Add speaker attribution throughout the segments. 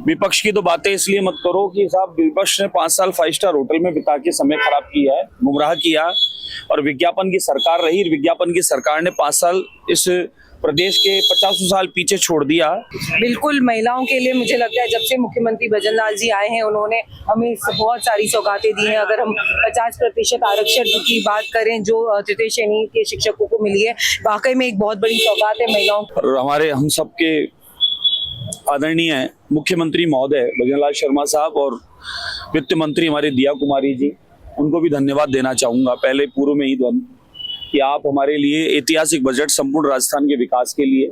Speaker 1: विपक्ष की तो बातें इसलिए मत करो कि साहब विपक्ष ने 5 साल 5 स्टार होटल में बिता के समय खराब किया है, गुमराह किया, और विज्ञापन की सरकार रही। विज्ञापन की सरकार ने 5 साल इस प्रदेश के 50 साल पीछे छोड़ दिया।
Speaker 2: बिल्कुल, महिलाओं के लिए मुझे लगता है जब से मुख्यमंत्री भजनलाल जी आए हैं उन्होंने हमें बहुत सारी सौगातें दी हैं। अगर हम 50% आरक्षण की बात करें जो तृतीय श्रेणी के शिक्षकों को मिली है, वाकई में एक बहुत बड़ी सौगात है महिलाओं को।
Speaker 1: और हमारे हम सबके आदरणीय मुख्यमंत्री महोदय भजनलाल शर्मा साहब और वित्त मंत्री हमारी दिया कुमारी जी, उनको भी धन्यवाद देना चाहूंगा पहले पूर्व में ही कि आप हमारे लिए ऐतिहासिक बजट संपूर्ण राजस्थान के विकास के लिए।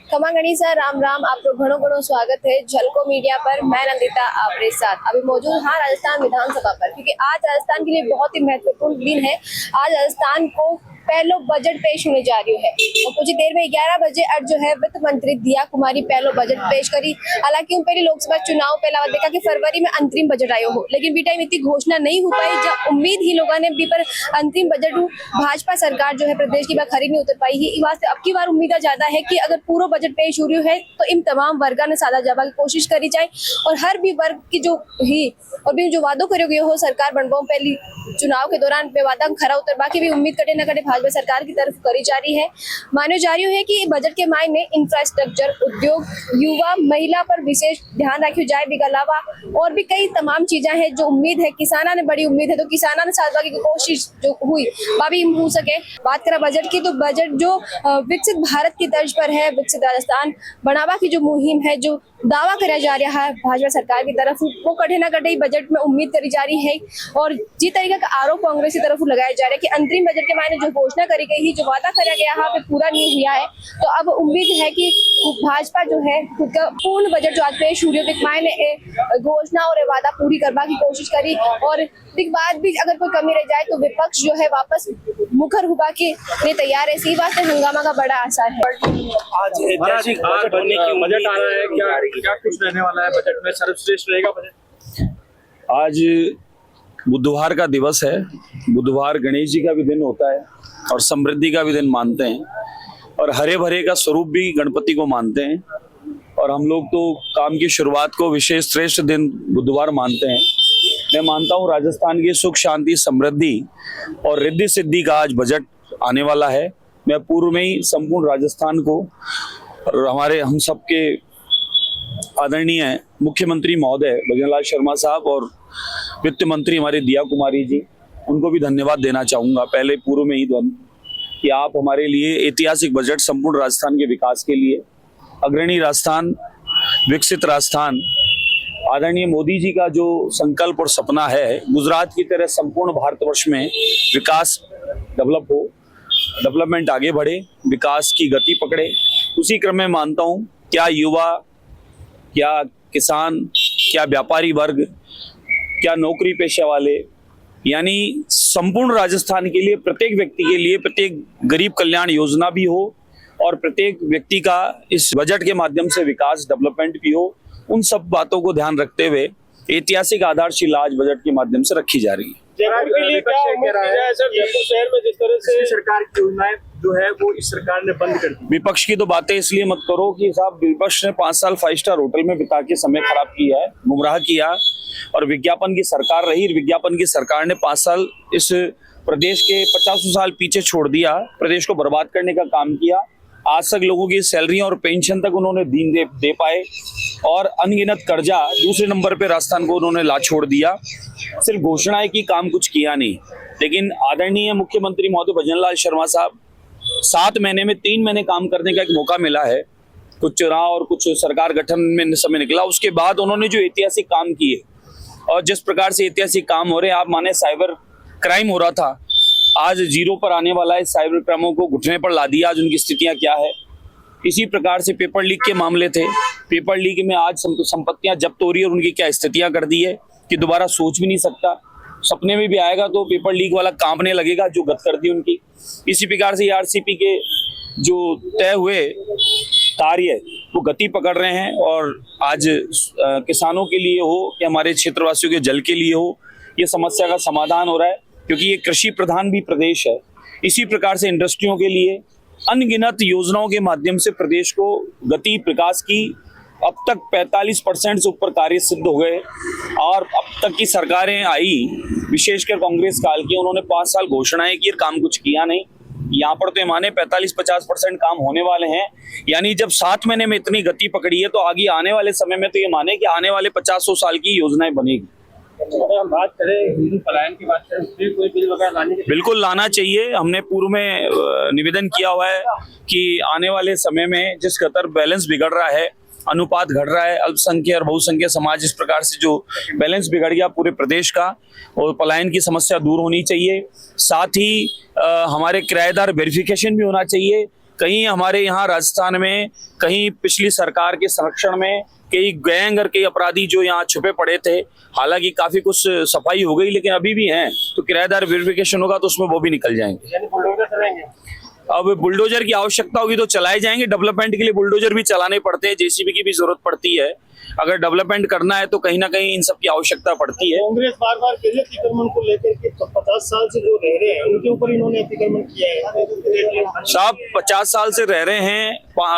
Speaker 3: खमागणी सर, राम राम। आपको घणो घणो स्वागत है झलको मीडिया पर। मैं नंदिता आपके साथ अभी मौजूद हाँ राजस्थान विधानसभा पर, क्योंकि आज राजस्थान के लिए बहुत ही महत्वपूर्ण दिन है। आज राजस्थान को पहलो बजट पेश होने जा रही है और कुछ देर में 11 बजे जो है वित्त मंत्री दिया कुमारी पहलो बजट पेश करी। हालांकि पहले लोकसभा चुनाव पहला देखा कि फरवरी में अंतरिम बजट आयो हो, लेकिन बी टाइम इतनी घोषणा नहीं हो पाई। जब उम्मीद ही लोगों ने भी पर अंतिम बजट भाजपा सरकार जो है प्रदेश की बात खरी नहीं उतर पाई ही। वास्ते अब की बार उम्मीद ज्यादा है कि अगर पूरा बजट पेश हो रही है तो इन तमाम वर्गा ने सादा जाबा की कोशिश करी जाए और हर भी वर्ग की जो ही और भी जो वादों करोगे हो सरकार बनवाओ पहली चुनाव के दौरान वादा खरा उतर बाकी भी उम्मीद कटे न कटे भाजपा सरकार की तरफ करी जा रही है। मानो जा रही है कि बजट के मायने इंफ्रास्ट्रक्चर, उद्योग, युवा, महिला पर विशेष ध्यान रखी जाए। भी अलावा और भी कई तमाम चीजें हैं जो उम्मीद है किसाना ने बड़ी उम्मीद है, तो किसाना ने साथ की कोशिश जो हुई भी हो सके। बात करें बजट की तो बजट जो विकसित भारत की तर्ज पर है, विकसित राजस्थान बनावा की जो मुहिम है, जो दावा करा जा रहा है भाजपा सरकार की तरफ, वो कटे न कटे बजट में उम्मीद करी जा रही है। और जिस तरीके का आरोप कांग्रेस की तरफ लगाया जा रहा है कि अंतरिम बजट के मायने जो घोषणा करी गई, जो वादा करा गया है पूरा नहीं हुआ है, तो अब उम्मीद है कि भाजपा जो है खुद का पूर्ण बजट जो आज पेश हुई है मायने घोषणा और वादा पूरी करवा की कोशिश करी। और बाद भी अगर कोई कमी रह जाए तो विपक्ष जो है वापस मुखर हुआ के लिए तैयार है। इसी बात से हंगामा का बड़ा आसार है।
Speaker 4: आज ऐतिहासिक बजट होने की बजट आ रहा है, क्या कुछ रहने वाला है बजट में? सर्वश्रेष्ठ रहेगा बजट?
Speaker 1: आज बुधवार का दिवस है। बुधवार गणेश जी का भी दिन होता है और समृद्धि का भी दिन मानते हैं, और हरे भरे का स्वरूप भी गणपति को मानते हैं। और हम लोग तो काम की शुरुआत को विशेष श्रेष्ठ दिन बुधवार मानते हैं। मैं मानता हूँ राजस्थान की सुख, शांति, समृद्धि और रिद्धि सिद्धि का आज बजट आने वाला है। मैं पूर्व में ही संपूर्ण राजस्थान को और हमारे हम सबके आदरणीय मुख्यमंत्री महोदय भजनलाल शर्मा साहब और वित्त मंत्री हमारी दिया कुमारी जी, उनको भी धन्यवाद देना चाहूंगा पहले पूर्व में ही कि आप हमारे लिए ऐतिहासिक बजट संपूर्ण राजस्थान के विकास के लिए, अग्रणी राजस्थान, विकसित राजस्थान, आदरणीय मोदी जी का जो संकल्प और सपना है, गुजरात की तरह संपूर्ण भारतवर्ष में विकास डेवलप हो, डेवलपमेंट आगे बढ़े, विकास की गति पकड़े। उसी क्रम में मानता हूँ क्या युवा, क्या किसान, क्या व्यापारी वर्ग, क्या नौकरी पेशा वाले, यानी संपूर्ण राजस्थान के लिए, प्रत्येक व्यक्ति के लिए प्रत्येक गरीब कल्याण योजना भी हो और प्रत्येक व्यक्ति का इस बजट के माध्यम से विकास, डेवलपमेंट भी हो। उन सब बातों को ध्यान रखते हुए ऐतिहासिक आधारशिला आज बजट के माध्यम से रखी जा रही है।
Speaker 4: जयपुर के लिए क्या उम्मीद है सर? जयपुर शहर में जिस तरह से सरकार की योजनाएं जो है वो इस सरकार ने बंद कर दी।
Speaker 1: विपक्ष की तो बातें इसलिए मत करो कि साहब विपक्ष ने 5 साल 5 स्टार होटल में बिता के समय खराब किया है, गुमराह किया, और विज्ञापन की सरकार रही। विज्ञापन की सरकार ने 5 साल इस प्रदेश के 50 साल पीछे छोड़ दिया, प्रदेश को बर्बाद करने का काम किया। आज तक लोगों की सैलरी और पेंशन तक उन्होंने दे पाए, और अनगिनत कर्जा दूसरे नंबर पे राजस्थान को उन्होंने ला छोड़ दिया। सिर्फ घोषणाएं की, काम कुछ किया नहीं। लेकिन आदरणीय मुख्यमंत्री महोदय भजनलाल शर्मा साहब, 7 महीने में 3 महीने काम करने का एक मौका मिला है। कुछ चुनाव और कुछ सरकार गठन में समय निकला, उसके बाद उन्होंने जो ऐतिहासिक काम किए और जिस प्रकार से ऐतिहासिक काम हो रहे हैं, आप माने साइबर क्राइम हो रहा था, आज जीरो पर आने वाला है। साइबर क्राइमों को घुटने पर ला दिया, आज उनकी स्थितियां क्या है। इसी प्रकार से पेपर लीक के मामले थे, पेपर लीक में आज संपत्तियां जब्त हो रही है और उनकी क्या स्थितियां कर दी है कि दोबारा सोच भी नहीं सकता। सपने में भी आएगा तो पेपर लीक वाला कांपने लगेगा, जो गत कर दी उनकी। इसी प्रकार से आरसीपी के जो तय हुए कार्य वो गति पकड़ रहे हैं, और आज किसानों के लिए हो या हमारे क्षेत्रवासियों के जल के लिए हो, ये समस्या का समाधान हो रहा है, क्योंकि ये कृषि प्रधान भी प्रदेश है। इसी प्रकार से इंडस्ट्रियों के लिए अनगिनत योजनाओं के माध्यम से प्रदेश को गति विकास की अब तक 45% से ऊपर कार्य सिद्ध हो गए। और अब तक की सरकारें आई, विशेषकर कांग्रेस काल की, उन्होंने 5 साल घोषणाएं की, काम कुछ किया नहीं। यहाँ पर तो ये माने 45-50% काम होने वाले हैं, यानी जब 7 महीने में इतनी गति पकड़ी है तो आगे आने वाले समय में तो ये माने कि आने वाले 50-100 साल की योजनाएं बनेगी।
Speaker 4: अगर हम बात करें हिंदू पलायन की बात करें, फिर कोई बिल वगैरह लाने की
Speaker 1: बिल्कुल लाना चाहिए। हमने पूर्व में निवेदन किया हुआ है कि आने वाले समय में जिस कतर बैलेंस बिगड़ रहा है, अनुपात घट रहा है, अल्पसंख्यक और बहुसंख्यक समाज इस प्रकार से जो बैलेंस बिगड़ गया पूरे प्रदेश का, और पलायन की समस्या दूर होनी चाहिए। साथ ही हमारे किराएदार वेरिफिकेशन भी होना चाहिए। कहीं हमारे यहाँ राजस्थान में कहीं पिछली सरकार के संरक्षण में कई गैंग और कई अपराधी जो यहाँ छुपे पड़े थे, हालांकि काफी कुछ सफाई हो गई लेकिन अभी भी हैं, तो किराएदार वेरिफिकेशन होगा तो उसमें वो भी निकल जाएंगे।
Speaker 4: यानी बुलडोजर चलाएंगे।
Speaker 1: अब बुलडोजर की आवश्यकता होगी तो चलाए जाएंगे। डेवलपमेंट के लिए बुलडोजर भी चलाने पड़ते हैं, जेसीबी की भी जरूरत पड़ती है। अगर डेवलपमेंट करना है तो कहीं ना कहीं इन सब की आवश्यकता पड़ती है।
Speaker 4: कांग्रेस बार बार कह रही है अतिक्रमण को लेकर के 50 साल से जो रह रहे हैं उनके ऊपर इन्होंने अतिक्रमण किया है।
Speaker 1: साहब 50 साल से रह रहे हैं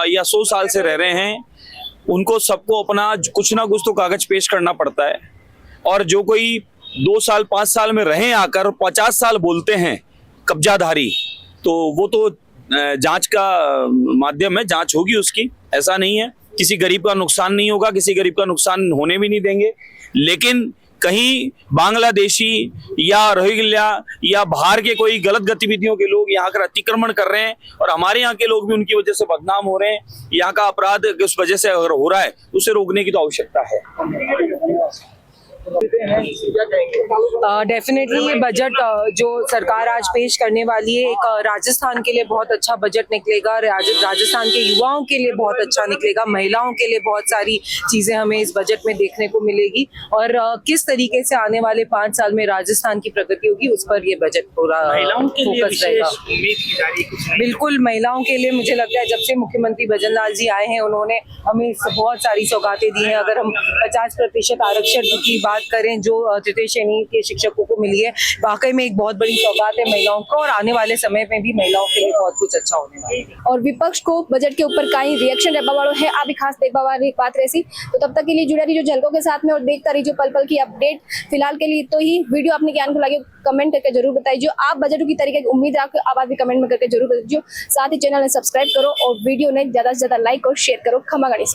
Speaker 1: या 100 साल से रह रहे हैं, उनको सबको अपना कुछ ना कुछ तो कागज पेश करना पड़ता है। और जो कोई 2 साल 5 साल में रहे आकर 50 साल बोलते हैं कब्जाधारी, तो वो तो जांच का माध्यम है, जांच होगी उसकी। ऐसा नहीं है, किसी गरीब का नुकसान नहीं होगा, किसी गरीब का नुकसान होने भी नहीं देंगे। लेकिन कहीं बांग्लादेशी या रोहिंग्या या बाहर के कोई गलत गतिविधियों के लोग यहाँ कर अतिक्रमण कर रहे हैं और हमारे यहाँ के लोग भी उनकी वजह से बदनाम हो रहे हैं, यहाँ का अपराध उस वजह से अगर हो रहा है तो उसे रोकने की तो आवश्यकता है।
Speaker 2: डेफिनेटली ये बजट जो सरकार आज पेश करने वाली है, एक राजस्थान के लिए बहुत अच्छा बजट निकलेगा, राजस्थान के युवाओं के लिए बहुत अच्छा निकलेगा, महिलाओं के लिए बहुत सारी चीजें हमें इस बजट में देखने को मिलेगी। और किस तरीके से आने वाले 5 साल में राजस्थान की प्रगति होगी उस पर ये बजट पूरा
Speaker 4: महिलाओं के लिए
Speaker 2: फोकस रहेगा।
Speaker 4: उम्मीद की जा रही है कुछ नहीं।
Speaker 2: बिल्कुल, महिलाओं के लिए मुझे लगता है जब से मुख्यमंत्री भजन लाल जी आए हैं उन्होंने हमें बहुत सारी सौगातें दी हैं। अगर हम 50% आरक्षण की बात करें जो तृतीय श्रेणी के शिक्षकों को मिली है, वाकई में एक बहुत बड़ी सौगात है महिलाओं को, और आने वाले समय में भी महिलाओं के लिए बहुत कुछ अच्छा होने वाला है।
Speaker 3: और विपक्ष को बजट के ऊपर कई रिएक्शन रहबा वालों है, आप भी खास देखबा वाली बात रहसी। तो तब तक के लिए जुड़ा रही जो झलकों के साथ में और देखता रही जो पल पल की अपडेट। फिलहाल के लिए तो ही वीडियो अपने ज्ञान को लगे कमेंट करके जरूर बताइए। जो आप बजट की तरीके की उम्मीद रखो आप भी कमेंट में करके जरूर बताइए। साथ ही चैनल ने सब्सक्राइब करो और वीडियो ने ज्यादा से ज्यादा लाइक और शेयर करो। खमा गणेश।